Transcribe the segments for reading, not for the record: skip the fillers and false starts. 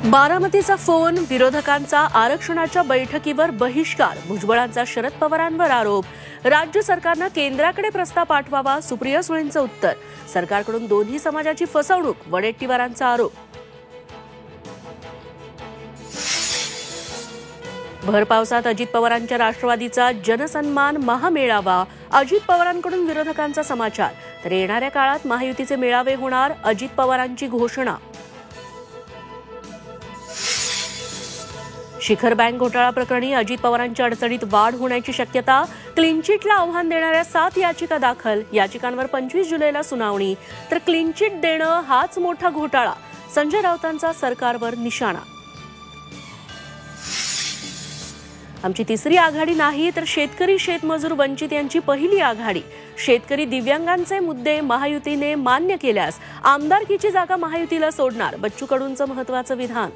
बारामतीचा phone, विरोधकांचा आरक्षणाच्या बैठकीवर बहिष्कार, भुजबळांचा शरद पवारांवर आरोप, राज्य सरकारनं केंद्राकडे प्रस्ताव पाठवावा, सुप्रिया सुळेंचं उत्तर, सरकारकडून दोन्ही समाजाची फसवणूक, वडेट्टीवारांचा आरोप. भर पावसात अजित पवारांच्या राष्ट्रवादीचा जनसन्मान महामेळावा, अजित पवारांकडून विरोधकांचा समाचार, तर येणाऱ्या काळात महायुतीचे मेळावे होणार, अजित पवारांची घोषणा. शिखर बँक घोटाळा प्रकरणी अजित पवारांच्या अडचणीत वाढ होण्याची शक्यता, क्लीन चिटला आव्हान देणाऱ्या 7 याचिका दाखल, याचिकांवर 25 जुलैला सुनावणी, तर क्लीन चिट देणं हाच मोठा घोटाळा, संजय राऊतांचा सरकारवर निशाणा. आमची तिसरी आघाडी नाही तर शेतकरी शेतमजूर वंचित यांची पहिली आघाडी, शेतकरी दिव्यांगांचे मुद्दे महायुतीने मान्य केल्यास आमदारकीची जागा महायुतीला सोडणार, बच्चू कडूंचं महत्त्वाचं विधान.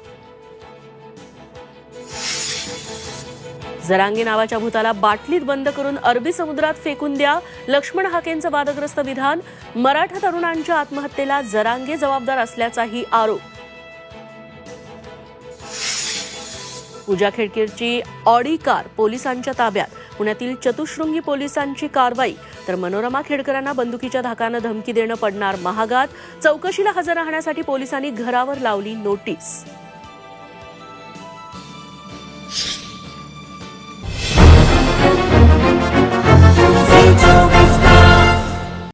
जरांगे नावाच्या भूताला बाटलीत बंद करून अरबी समुद्रात फेकून द्या, लक्ष्मण हाकेंचं वादग्रस्त विधान, मराठा तरुणांच्या आत्महत्येला जरांगे जबाबदार असल्याचाही आरोप. पूजा खेडकरची ऑडी कार पोलिसांच्या ताब्यात, पुण्यातील चतुशृंगी पोलिसांची कारवाई, तर मनोरमा खेडकरांना बंदुकीच्या धाकानं धमकी देणं पडणार महागात, चौकशीला हजर राहण्यासाठी पोलिसांनी घरावर लावली नोटीस.